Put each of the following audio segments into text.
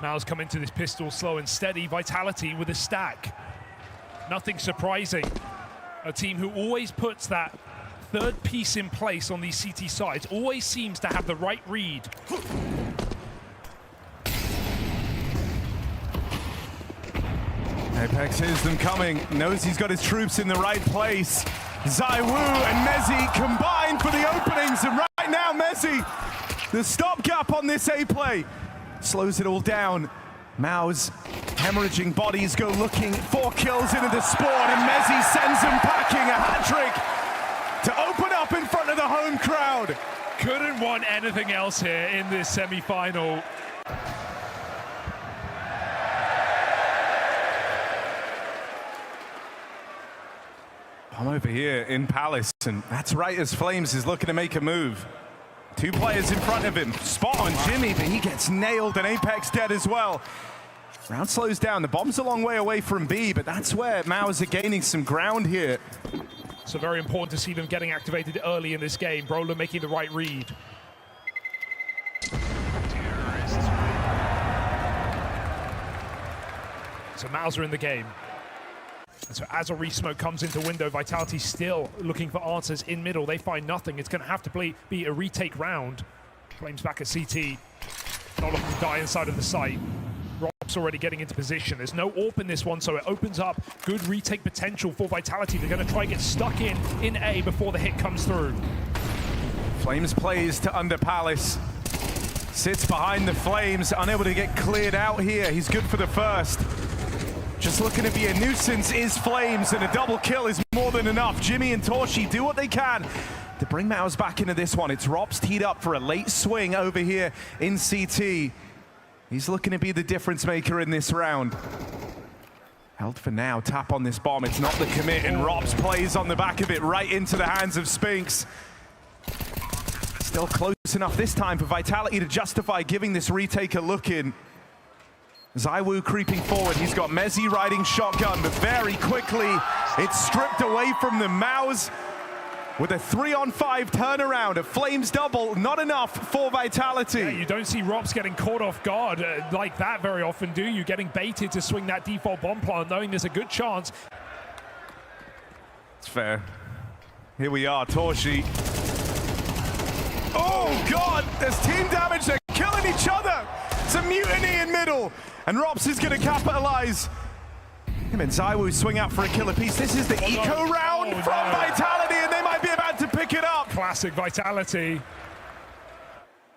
MOUZ come into this pistol slow and steady. Vitality with a stack. Nothing surprising. A team who always puts that third piece in place on these CT sides, always seems to have the right read. Apex hears them coming, knows he's got his troops in the right place. ZywOo and MOUZ combine for the openings, and right now MOUZ, the stopgap on this A play, slows it all down. MOUZ, hemorrhaging bodies, go looking, 4 kills into the spawn, and MOUZ sends them packing, a hat-trick to open up in front of the home crowd. Couldn't want anything else here in this semi-final. I'm over here in Palace, and that's right as flameZ is looking to make a move. 2 players in front of him. Spot on Jimmy, but he gets nailed, and Apex dead as well. Round slows down. The bomb's a long way away from B, but that's where MOUZ are gaining some ground here. So very important to see them getting activated early in this game. Brola making the right read. So MOUZ are in the game. And so as a resmoke comes into window, Vitality still looking for answers in middle. They find nothing. It's going to have to be a retake round. flameZ back at CT. Not looking to die inside of the site. Rob's already getting into position. There's no AWP in this one, so it opens up good retake potential for Vitality. They're going to try and get stuck in A before the hit comes through. flameZ plays to under Palace. Sits behind the Flames, unable to get cleared out here. He's good for the first. Just looking to be a nuisance is flameZ, and a double kill is more than enough. Jimi and Torshi do what they can to bring MOUZ back into this one. It's Rob's teed up for a late swing over here in CT. He's looking to be the difference maker in this round. Held for now, tap on this bomb. It's not the commit, and Rob's plays on the back of it right into the hands of Spinx. Still close enough this time for Vitality to justify giving this retake a look in. ZywOo creeping forward. He's got MOUZ riding shotgun, but very quickly it's stripped away from the MOUZ with a 3-on-5 turnaround. A flameZ double, not enough for Vitality. Yeah, you don't see Robs getting caught off guard like that very often, do you? Getting baited to swing that default bomb plant, knowing there's a good chance. It's fair. Here we are, Torshi. Oh God, there's team damage. They're killing each other. It's a mutiny in middle, and Robs is going to capitalize. Him and ZywOo swing out for a kill apiece. This is the eco round from Vitality, and they might be about to pick it up. Classic Vitality.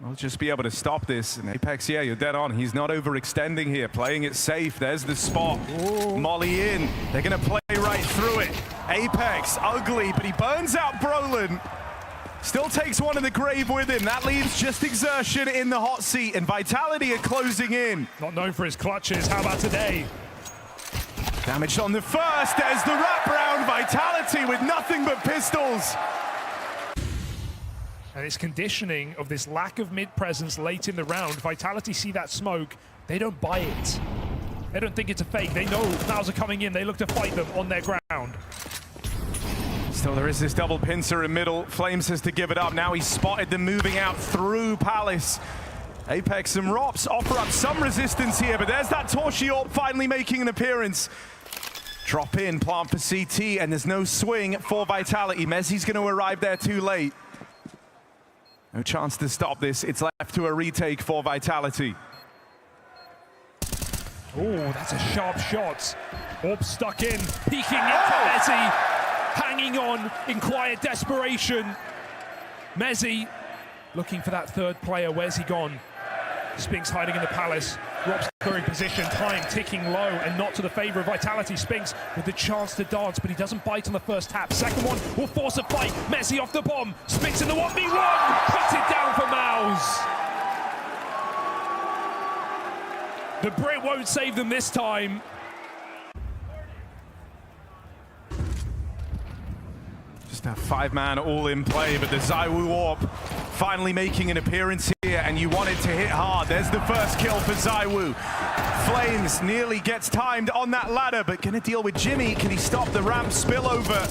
We'll just be able to stop this. And Apex, yeah, you're dead on. He's not overextending here, playing it safe. There's the spot. Ooh. Molly in. They're going to play right through it. Apex, ugly, but he burns out Brolin. Still takes one in the grave with him. That leaves just Exertion in the hot seat, and Vitality are closing in. Not known for his clutches. How about today? Damage on the first. There's the wraparound. Vitality with nothing but pistols. And it's conditioning of this lack of mid-presence late in the round. Vitality see that smoke. They don't buy it. They don't think it's a fake. They know MOUZ are coming in. They look to fight them on their ground. Still, there is this double pincer in middle. flameZ has to give it up. Now he's spotted them moving out through Palace. Apex and Rops offer up some resistance here, but there's that Torshi AWP finally making an appearance. Drop in, plant for CT, and there's no swing for Vitality. MOUZ's going to arrive there too late. No chance to stop this. It's left to a retake for Vitality. Oh, that's a sharp shot. AWP stuck in, peeking into MOUZ. Hanging on in quiet desperation. MOUZ looking for that third player. Where's he gone? Spinx hiding in the Palace. Rob's clearing position. Time ticking low and not to the favor of Vitality. Spinx with the chance to dance, but he doesn't bite on the first tap. Second one will force a fight. MOUZ off the bomb. Spinx in the 1v1. Puts it down for MOUZ. The Brit won't save them this time. Just a 5-man all-in play, but the ZywOo AWP finally making an appearance here, and you want it to hit hard. There's the first kill for ZywOo. flameZ nearly gets timed on that ladder, but gonna deal with Jimi. Can he stop the ramp spillover?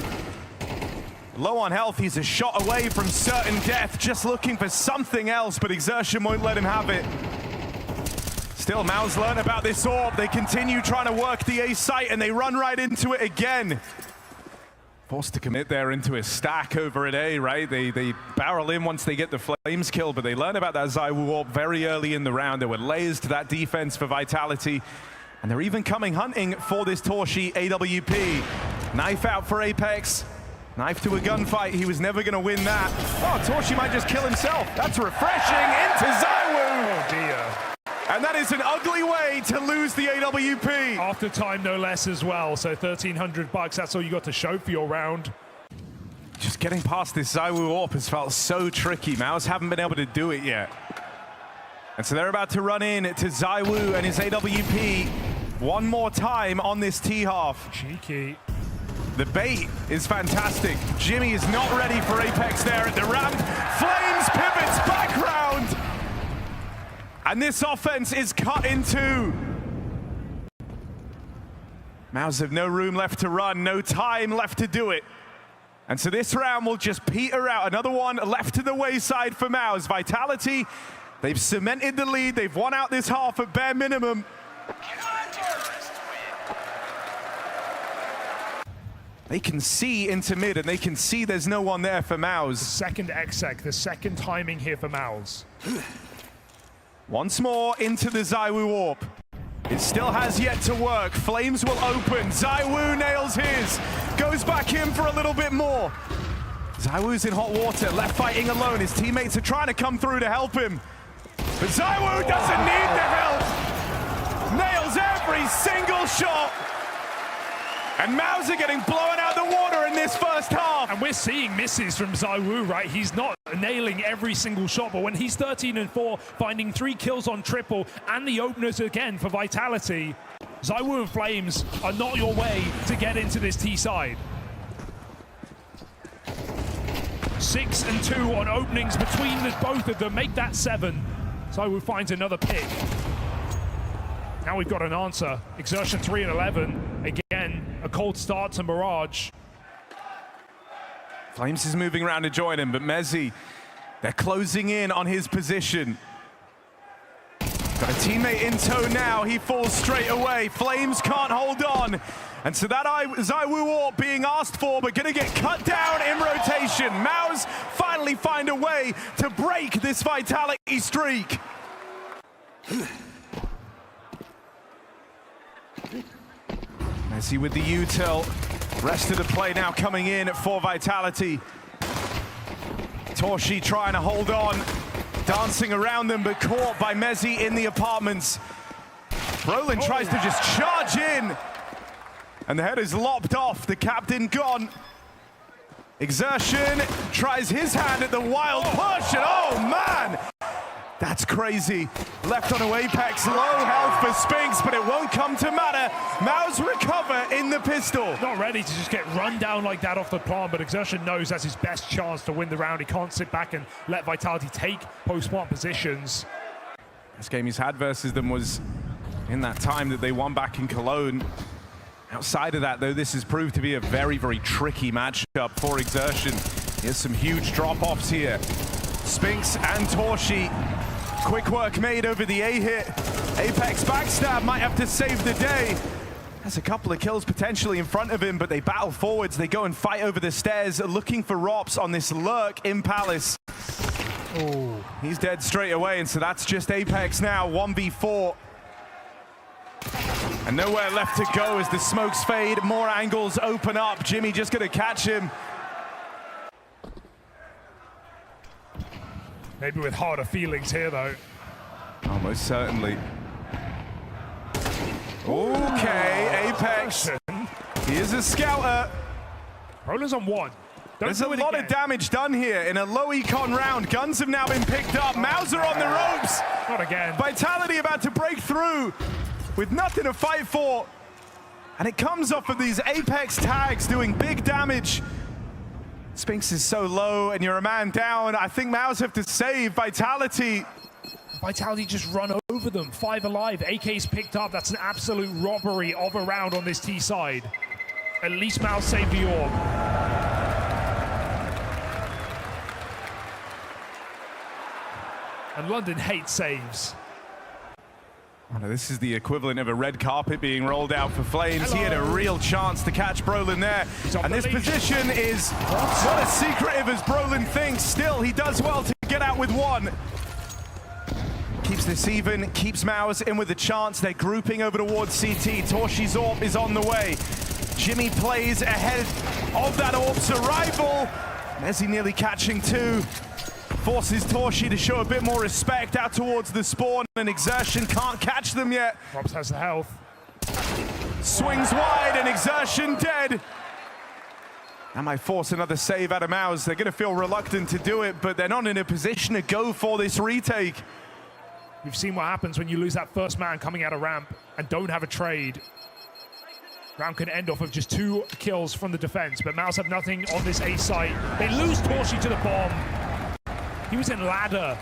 Low on health, he's a shot away from certain death, just looking for something else, but Exertion won't let him have it. Still, MOUZ learn about this orb. They continue trying to work the A site, and they run right into it again. Forced to commit there into a stack over at A, right? They barrel in once they get the flames kill, but they learn about that ZywOo orb very early in the round. There were layers to that defense for Vitality, and they're even coming hunting for this Torshi AWP. Knife out for Apex. Knife to a gunfight. He was never going to win that. Oh, Torshi might just kill himself. That's refreshing into ZywOo. Oh dear. And that is an ugly way to lose the AWP. After time, no less as well. So $1,300, that's all you got to show for your round. Just getting past this ZywOo AWP has felt so tricky. MOUZ haven't been able to do it yet. And so they're about to run in to ZywOo and his AWP one more time on this T-half. Cheeky. The bait is fantastic. Jimmy is not ready for Apex there at the ramp. Flames pivots back round. And this offense is cut in two. MOUZ have no room left to run, no time left to do it. And so this round will just peter out. Another one left to the wayside for MOUZ. Vitality, they've cemented the lead. They've won out this half at bare minimum. They can see into mid, and they can see there's no one there for MOUZ. Second exec, the second timing here for MOUZ. Once more into the ZywOo AWP. It still has yet to work. Flames will open. ZywOo nails his. Goes back in for a little bit more. ZywOo's in hot water, left fighting alone. His teammates are trying to come through to help him. But ZywOo doesn't need the help. Nails every single shot. And MOUZ are getting blown out the water in this first half. And we're seeing misses from ZywOo, right? He's not nailing every single shot, but when he's 13-4, finding 3 kills on triple and the openers again for Vitality, ZywOo and Flames are not your way to get into this T side. 6 and 2 on openings between the both of them, make that 7. ZywOo finds another pick. Now we've got an answer. Exertion 3 and 11. Again, a cold start to Mirage. Flames is moving around to join him, but MOUZ, they're closing in on his position. Got a teammate in tow now. He falls straight away. Flames can't hold on. And so that ZywOo AWP being asked for, but gonna get cut down in rotation. MOUZ finally find a way to break this Vitality streak. MOUZ with the util. Rest of the play now coming in for Vitality. Torshi trying to hold on, dancing around them, but caught by MOUZ in the apartments. Roland tries to just charge in, and the head is lopped off. The captain gone. Exertion tries his hand at the wild push, and oh man! That's crazy. Left on a Apex, low health for Spinx, but it won't come to matter. MOUZ recover in the pistol. Not ready to just get run down like that off the plant, but Exertion knows that's his best chance to win the round. He can't sit back and let Vitality take post-plant positions. This game he's had versus them was in that time that they won back in Cologne. Outside of that, though, this has proved to be a very, very tricky matchup for Exertion. Here's some huge drop-offs here. Spinx and Torshi. Quick work made over the A hit. Apex backstab might have to save the day. Has a couple of kills potentially in front of him, but they battle forwards. They go and fight over the stairs, looking for Rops on this lurk in Palace. Oh, he's dead straight away, and so that's just Apex now, 1v4. And nowhere left to go as the smokes fade, more angles open up. Jimmy just gonna catch him. Maybe with harder feelings here, though. Almost certainly. Okay, Apex. He is a scouter. Roland's on 1. There's a lot of damage done here in a low econ round. Guns have now been picked up. MOUZ are on the ropes. Not again. Vitality about to break through with nothing to fight for. And it comes off of these Apex tags doing big damage. Spinx is so low and you're a man down. I think MOUZ have to save Vitality. Vitality just run over them. 5 alive. AK's picked up. That's an absolute robbery of a round on this T side. At least MOUZ saved the orb. And London hates saves. Oh, this is the equivalent of a red carpet being rolled out for flameZ. He had a real chance to catch Brolin there. And this position is not as secretive as Brolin thinks. Still, he does well to get out with one. Keeps this even, keeps MOUZ in with a chance. They're grouping over towards CT. Torshi's AWP is on the way. Jimmy plays ahead of that AWP's arrival. mezZ nearly catching two. Forces Torshi to show a bit more respect out towards the spawn, and Exertion can't catch them yet. Robs has the health. Swings wide, and Exertion dead. That might force another save out of MOUZ. They're going to feel reluctant to do it, but they're not in a position to go for this retake. We've seen what happens when you lose that first man coming out of ramp and don't have a trade. Round can end off of just 2 kills from the defense, but MOUZ have nothing on this A site. They lose Torshi to the bomb. He was in ladder.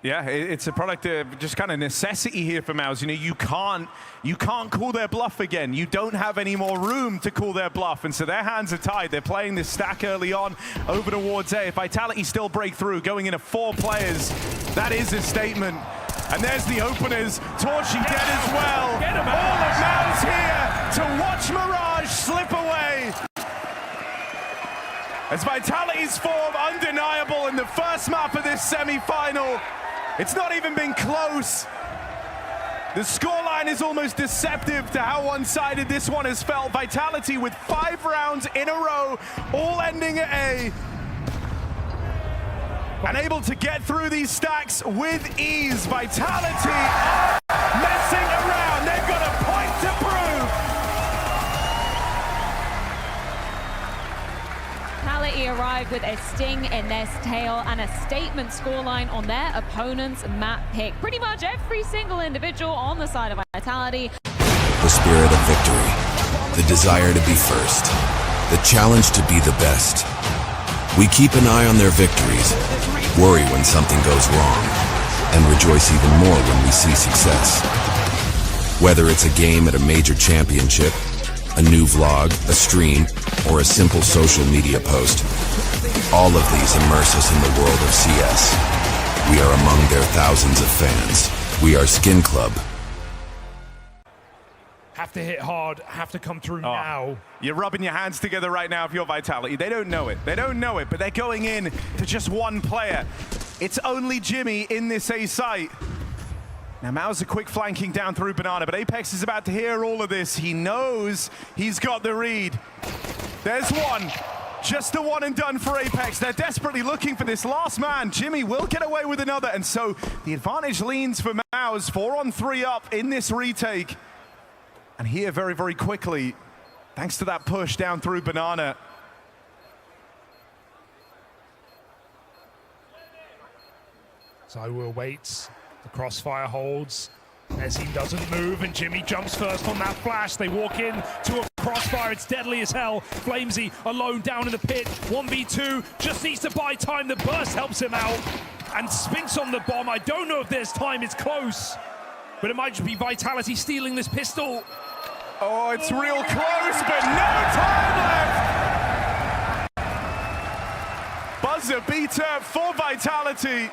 Yeah, it's a product of just kind of necessity here for MOUZ. You know, you can't call their bluff again. You don't have any more room to call their bluff, and so their hands are tied. They're playing this stack early on over towards A. If Vitality still break through, going into 4 players, that is a statement. And there's the openers. Torshi dead as well. All of MOUZ here to watch Mirage slip away. As Vitality's form undeniable in the first map of this semi-final. It's not even been close. The scoreline is almost deceptive to how one-sided this one has felt. Vitality with 5 rounds in a row, all ending at A. And able to get through these stacks with ease. Vitality messing around. They've got a point to prove. Vitality arrived with a sting in their tail and a statement scoreline on their opponent's map pick. Pretty much every single individual on the side of Vitality. The spirit of victory, the desire to be first, the challenge to be the best. We keep an eye on their victories, worry when something goes wrong, and rejoice even more when we see success. Whether it's a game at a major championship, a new vlog, a stream, or a simple social media post, all of these immerse us in the world of CS. We are among their thousands of fans. We are Skin Club. Have to hit hard, have to come through now. You're rubbing your hands together right now if you're Vitality. They don't know it. They don't know it, but they're going in to just one player. It's only Jimmy in this A site. Now MOUZ are quick flanking down through Banana, but Apex is about to hear all of this. He knows he's got the read. There's one. Just a one and done for Apex. They're desperately looking for this last man. Jimmy will get away with another, and so the advantage leans for MOUZ. 4-on-3 up in this retake. And here very, very quickly, thanks to that push down through Banana. ZywOo waits. The crossfire holds. mezZ doesn't move, and Jimmy jumps first on that flash. They walk in to a crossfire. It's deadly as hell. flameZ alone down in the pit. 1v2, just needs to buy time. The burst helps him out. And Spinx on the bomb. I don't know if there's time. It's close. But it might just be Vitality stealing this pistol. Oh, it's real close, but no time left. Buzzer beater for Vitality.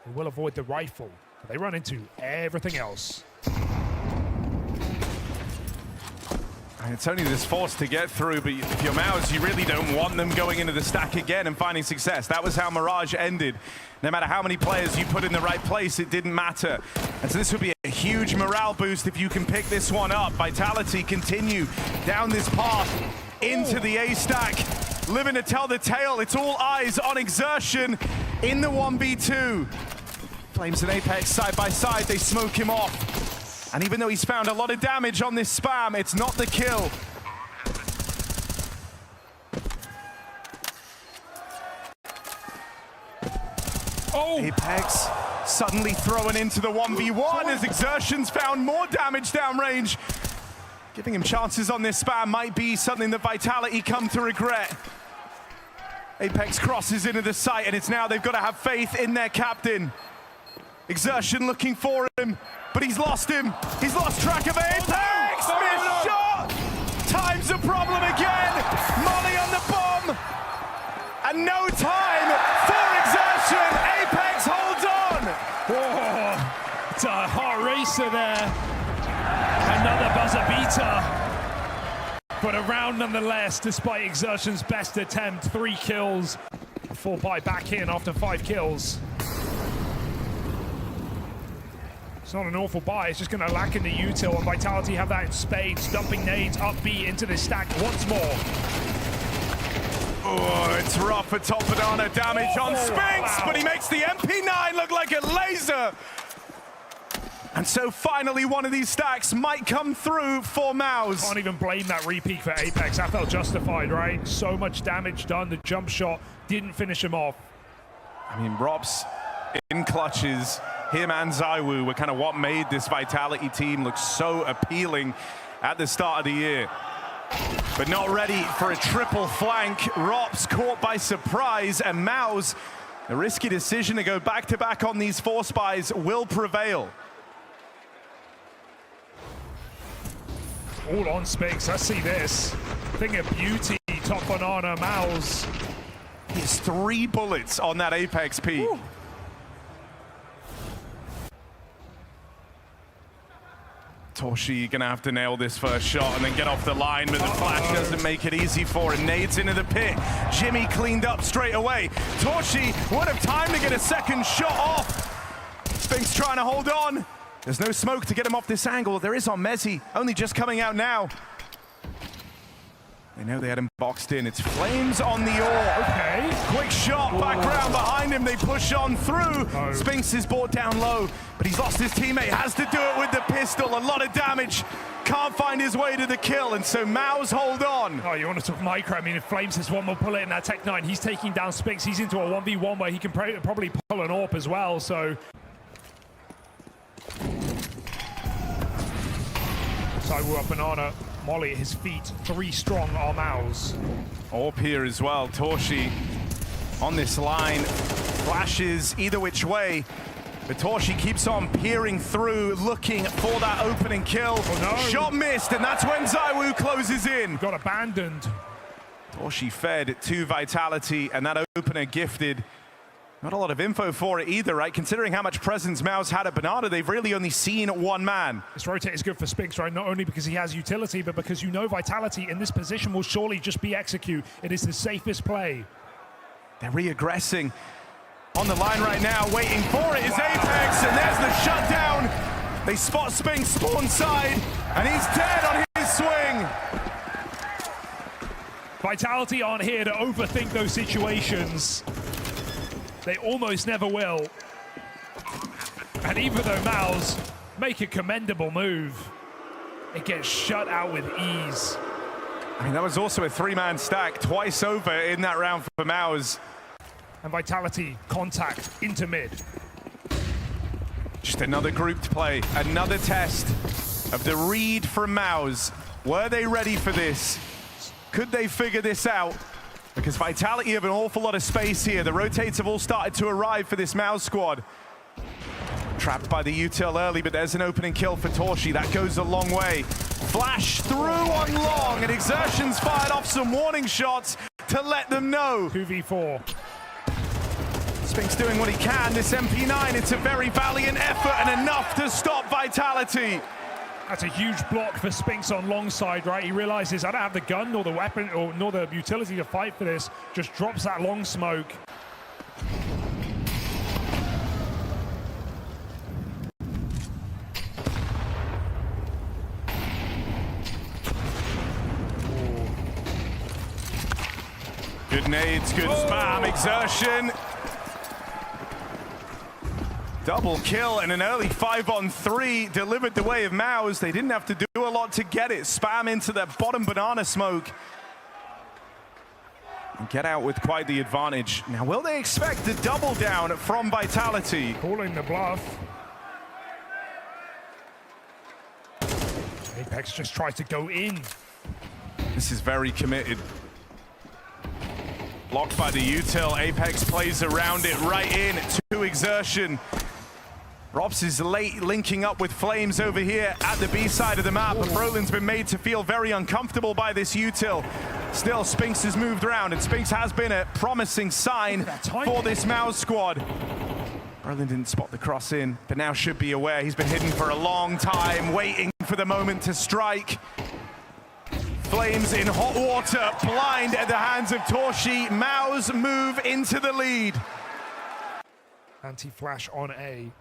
They will avoid the rifle, but they run into everything else. And it's only this force to get through, but if you're MOUZ, you really don't want them going into the stack again and finding success. That was how Mirage ended. No matter how many players you put in the right place, it didn't matter. And so this would be a huge morale boost if you can pick this one up. Vitality continue down this path into the A stack. Living to tell the tale. It's all eyes on Exertion in the 1v2. flameZ and Apex side by side. They smoke him off. And even though he's found a lot of damage on this spam, it's not the kill. Oh! Apex suddenly thrown into the 1v1 as Exertion's found more damage downrange. Giving him chances on this spam might be something that Vitality come to regret. Apex crosses into the site, and it's now they've got to have faith in their captain. Exertion looking for him, but he's lost him. He's lost track of Apex! Missed shot! Time's a problem again! Molly on the bomb! And no time for Exertion! Apex holds on! Oh, but a round nonetheless, despite Exertion's best attempt. 3 kills. A full buy back in after 5 kills. It's not an awful buy, it's just going to lack in the util, and Vitality have that in spades, dumping nades up B into the stack once more. Oh, it's rough for top banana damage on Spinx, wow. But he makes the MP9 look like a laser. And so finally one of these stacks might come through for MOUZ. Can't even blame that repeat for Apex. That felt justified, right? So much damage done. The jump shot didn't finish him off. I mean, Rob's in clutches. Him and ZywOo were kind of what made this Vitality team look so appealing at the start of the year. But not ready for a triple flank. Rob's caught by surprise, and MOUZ, a risky decision to go back-to-back on these 4 spies will prevail. All on Spinx, let's see this. Thing of beauty, top banana, MOUZ. He has 3 bullets on that Apex peak. Woo. Torshi gonna have to nail this first shot and then get off the line, but the flash doesn't make it easy for him. Nades into the pit. Jimmy cleaned up straight away. Torshi would have time to get a second shot off. Spinx trying to hold on. There's no smoke to get him off this angle. There is on MOUZ, only just coming out now. They know they had him boxed in. It's flameZ on the ore. Okay. Quick shot, back round behind him. They push on through. Spinx is brought down low, but he's lost his teammate. Has to do it with the pistol. A lot of damage. Can't find his way to the kill, and so MOUZ hold on. Oh, you want to talk micro? I mean, if flameZ has one more bullet in that Tech 9, he's taking down Spinx. He's into a 1v1 where he can probably pull an AWP as well, so. ZywOo up banana. Molly at his feet, 3 strong on MOUZ. AWP here as well. Torshi on this line, flashes either which way, but Torshi keeps on peering through, looking for that opening kill. Oh, no. Shot missed, and that's when ZywOo closes in. Got abandoned. Torshi fed to Vitality, and that opener gifted. Not a lot of info for it either, right? Considering how much presence MOUZ had at banana, they've really only seen 1 man. This rotate is good for Spinx, right? Not only because he has utility, but because you know Vitality in this position will surely just be execute. It is the safest play. They're re-aggressing. On the line right now, waiting for it is Apex, and there's the shutdown. They spot Spinx spawn side, and he's dead on his swing. Vitality aren't here to overthink those situations. They almost never will. And even though MOUZ make a commendable move, it gets shut out with ease. I mean, that was also a 3-man stack twice over in that round for MOUZ. And Vitality contact into mid. Just another grouped play, another test of the read from MOUZ. Were they ready for this? Could they figure this out? Because Vitality have an awful lot of space here. The rotates have all started to arrive for this MOUZ squad. Trapped by the util early, but there's an opening kill for Torshi. That goes a long way. Flash through on long, and Exertion's fired off some warning shots to let them know. 2v4. Spinx doing what he can. This MP9, it's a very valiant effort and enough to stop Vitality. That's a huge block for Spinx on long side, right? He realizes I don't have the gun nor the weapon nor the utility to fight for this. Just drops that long smoke. Good nades, good spam, Exertion. Double kill and an early 5-on-3 delivered the way of MOUZ. They didn't have to do a lot to get it. Spam into that bottom banana smoke. And get out with quite the advantage. Now, will they expect the double down from Vitality? Calling the bluff. Apex just tries to go in. This is very committed. Blocked by the util. Apex plays around it right in to Exertion. Robs is late linking up with flameZ over here at the B side of the map, and Brolin's been made to feel very uncomfortable by this util. Still, Spinx has moved around, and Spinx has been a promising sign for this MOUZ squad. Brolin didn't spot the cross in, but now should be aware. He's been hidden for a long time, waiting for the moment to strike. flameZ in hot water, blind at the hands of Torshi. MOUZ move into the lead. Anti-flash on A.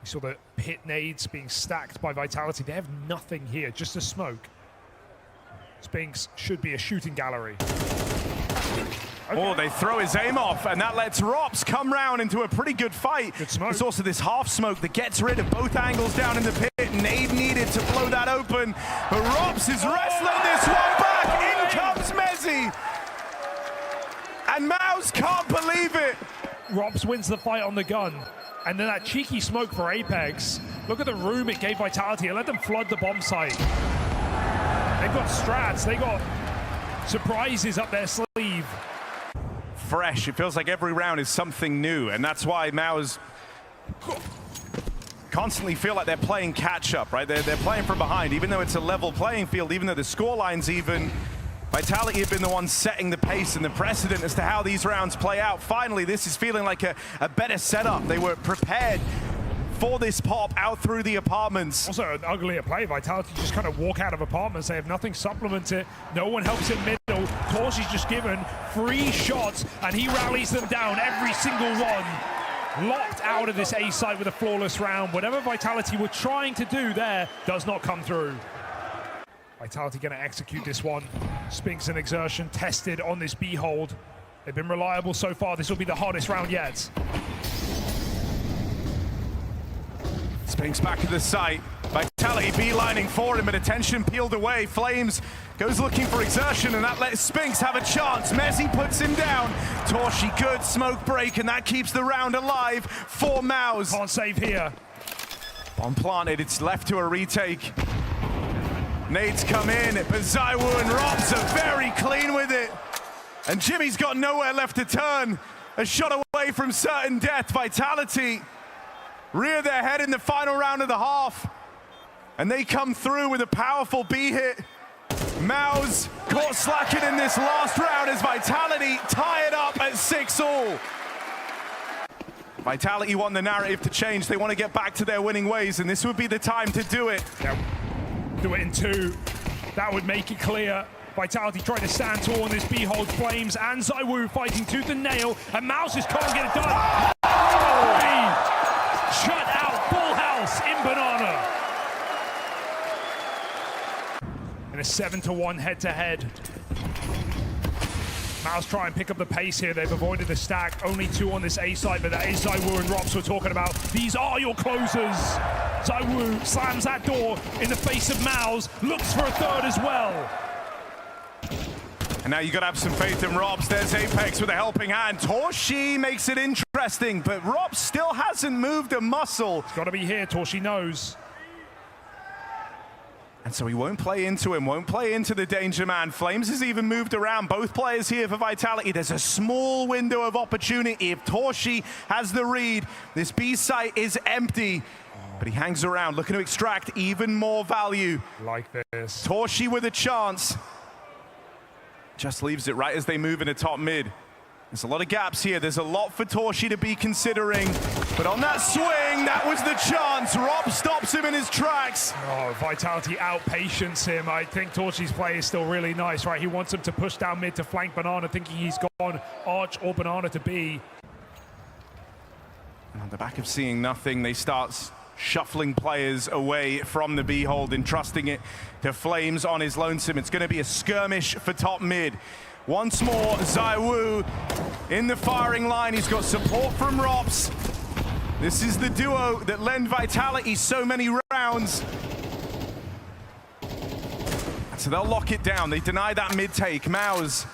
We saw the pit nades being stacked by Vitality. They have nothing here, just a smoke. Spinx should be a shooting gallery. Okay. Oh, they throw his aim off, and that lets ropz come round into a pretty good fight. Good smoke. There's also this half smoke that gets rid of both angles down in the pit. Nade needed to blow that open, but ropz is wrestling this one back. In comes mezZ, and MOUZ can't believe it. ropz wins the fight on the gun, and then that cheeky smoke for Apex. Look at the room it gave Vitality. It let them flood the bomb site. They've got strats. They got surprises up their sleeve. Fresh. It feels like every round is something new, and that's why MOUZ constantly feel like they're playing catch-up, right? They're playing from behind, even though it's a level playing field, even though the scoreline's even. Vitality have been the ones setting the pace and the precedent as to how these rounds play out. Finally, this is feeling like a better setup. They were prepared for this pop out through the apartments. Also an uglier play. Vitality just kind of walk out of apartments. They have nothing supplements it. No one helps in middle. Torshi's just given 3 shots and he rallies them down, every single one. Locked out of this A site with a flawless round. Whatever Vitality were trying to do there does not come through. Vitality going to execute this one. Spinx and Exertion tested on this B hold. They've been reliable so far. This will be the hardest round yet. Spinx back at the site. Vitality beelining for him, but attention peeled away. flameZ goes looking for Exertion, and that lets Spinx have a chance. mezZ puts him down. Torshi, good smoke break, and that keeps the round alive for MOUZ. Can't save here. Bomb planted, it's left to a retake. Nades come in, but ZywOo and ropz are very clean with it. And Jimmy's got nowhere left to turn. A shot away from certain death. Vitality rear their head in the final round of the half. And they come through with a powerful B hit. MOUZ caught slacking in this last round as Vitality tie it up at 6-all. Vitality want the narrative to change. They want to get back to their winning ways, and this would be the time to do it. Yep. Do it in 2. That would make it clear. Vitality trying to stand tall on this B hold. flameZ and ZywOo fighting tooth and nail, and MOUZ just can't get it done. Shut out, full house in Banana. In a 7-1 head-to-head. MOUZ try and pick up the pace here. They've avoided the stack. Only 2 on this A side, but that is ZywOo and ropz we're talking about. These are your closers. ZywOo slams that door in the face of MOUZ. Looks for a 3rd as well. And now you got to have some faith in ropz. There's Apex with a helping hand. Torshi makes it interesting, but ropz still hasn't moved a muscle. It's got to be here. Torshi knows. And so he won't play into him, won't play into the danger man. flameZ has even moved around. Both players here for Vitality. There's a small window of opportunity. If Torshi has the read, this B site is empty. But he hangs around, looking to extract even more value. Like this. Torshi with a chance. Just leaves it right as they move into top mid. There's a lot of gaps here. There's a lot for Torshi to be considering. But on that swing, that was the chance. ropz stops him in his tracks. Oh, Vitality outpatience him. I think Torshi's play is still really nice, right? He wants him to push down mid to flank Banana, thinking he's gone Arch or Banana to B. And on the back of seeing nothing, they start shuffling players away from the B hold, entrusting it to flameZ on his lonesome. It's going to be a skirmish for top mid. Once more, ZywOo in the firing line. He's got support from ropz. This is the duo that lend Vitality so many rounds. So they'll lock it down. They deny that mid take. MOUZ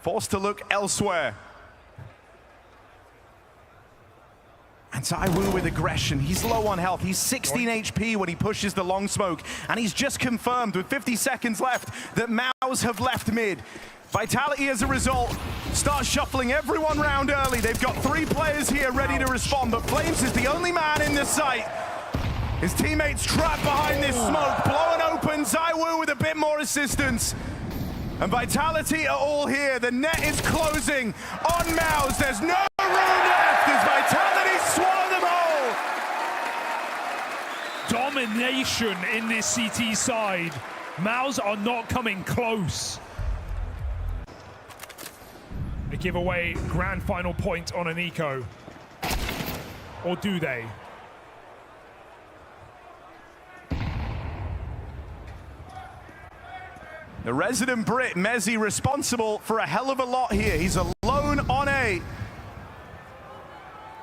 forced to look elsewhere. And ZywOo with aggression. He's low on health. He's 16 HP when he pushes the long smoke. And he's just confirmed with 50 seconds left that MOUZ have left mid. Vitality, as a result, starts shuffling everyone round early. They've got 3 players here ready to respond, but flameZ is the only man in the site. His teammates trapped behind this smoke, blowing open. ZywOo with a bit more assistance. And Vitality are all here. The net is closing on MOUZ. There's no room left as Vitality swallow them all. Domination in this CT side. MOUZ are not coming close. They give away grand final point on an eco. Or do they? The resident Brit, MOUZ, responsible for a hell of a lot here. He's alone on A.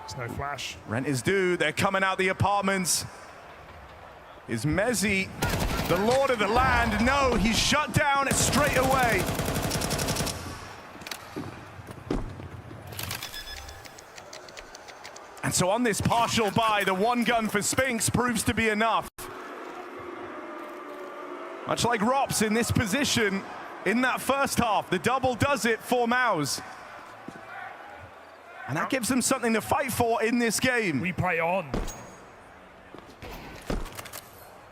There's no flash. Rent is due. They're coming out the apartments. Is MOUZ the lord of the land? No, he's shut down straight away. And so on this partial buy, the one gun for Spinx proves to be enough. Much like Rops in this position in that first half, the double does it for MOUZ. And that gives them something to fight for in this game. We play on.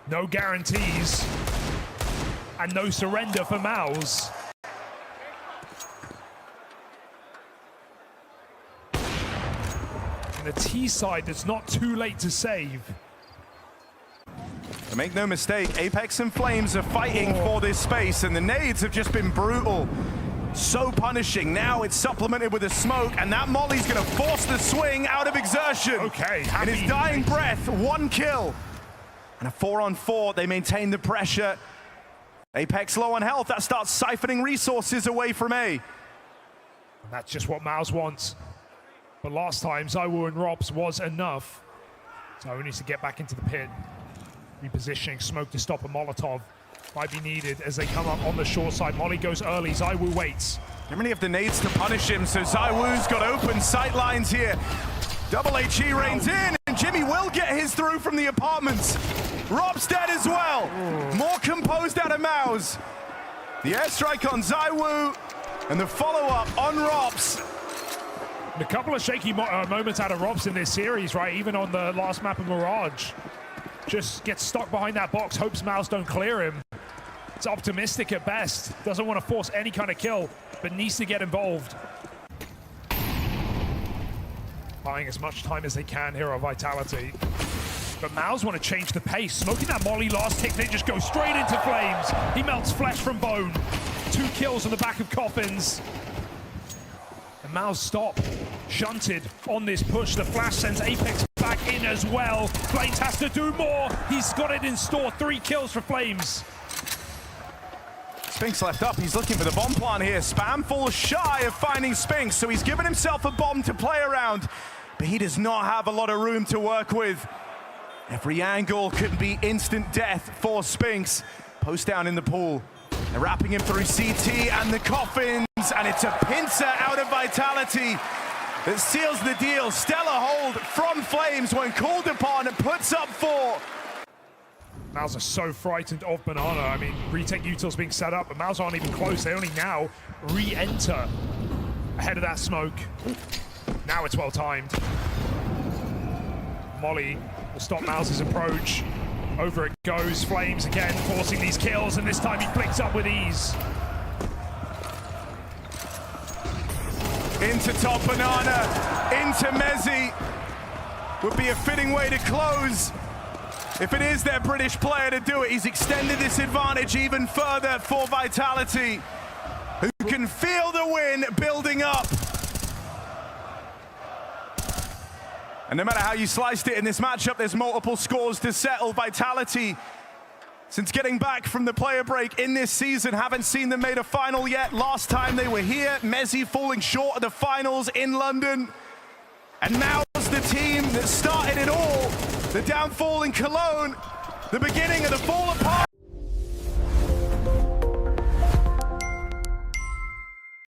No guarantees. And no surrender for MOUZ. And the T side, it's not too late to save. To make no mistake, Apex and flameZ are fighting for this space, and the nades have just been brutal. So punishing. Now it's supplemented with a smoke, and that Molly's going to force the swing out of exertion. Okay, in his dying breath, 1 kill. And a 4-on-4, they maintain the pressure. Apex low on health, that starts siphoning resources away from A. And that's just what MOUZ wants. But last time, ZywOo and Rops was enough. ZywOo needs to get back into the pit. Repositioning, smoke to stop a Molotov. Might be needed as they come up on the short side. Molly goes early, ZywOo waits. How many of the nades to punish him, so ZywOo's got open sight lines here. Double HE reigns in, and Jimmy will get his through from the apartments. Rob's dead as well. More composed out of MOUZ. The airstrike on ZywOo, and the follow-up on Rops. A couple of shaky moments out of Rops in this series, right? Even on the last map of Mirage. Just gets stuck behind that box, hopes MOUZ don't clear him. It's optimistic at best. Doesn't want to force any kind of kill, but needs to get involved. Buying as much time as they can here on Vitality. But MOUZ want to change the pace. Smoking that Molly last tick, they just go straight into flames. He melts flesh from bone. 2 kills on the back of coffins. And MOUZ stop. Shunted on this push. The flash sends Apex back in as well. flameZ has to do more. He's got it in store. 3 kills for flameZ. Spinx left up, he's looking for the bomb plant here. Spam falls shy of finding Spinx, so he's given himself a bomb to play around, but he does not have a lot of room to work with. Every angle could be instant death for Spinx. Post down in the pool. They're wrapping him through CT and the coffins, and it's a pincer out of Vitality that seals the deal. Stellar hold from flameZ when called upon and puts up 4. MOUZ are so frightened of Banana. I mean, retake utils being set up, but MOUZ aren't even close. They only now re-enter ahead of that smoke. Now it's well timed. Molly will stop MOUZ's approach. Over it goes. flameZ again, forcing these kills, and this time he flicks up with ease. Into top Banana, into MOUZ. Would be a fitting way to close. If it is their British player to do it, he's extended this advantage even further for Vitality, who can feel the win building up. And no matter how you sliced it in this matchup, there's multiple scores to settle. Vitality, since getting back from the player break in this season, haven't seen them made a final yet. Last time they were here, MOUZ falling short of the finals in London. And now it's the team that started it all. The downfall in Cologne, the beginning of the fall apart.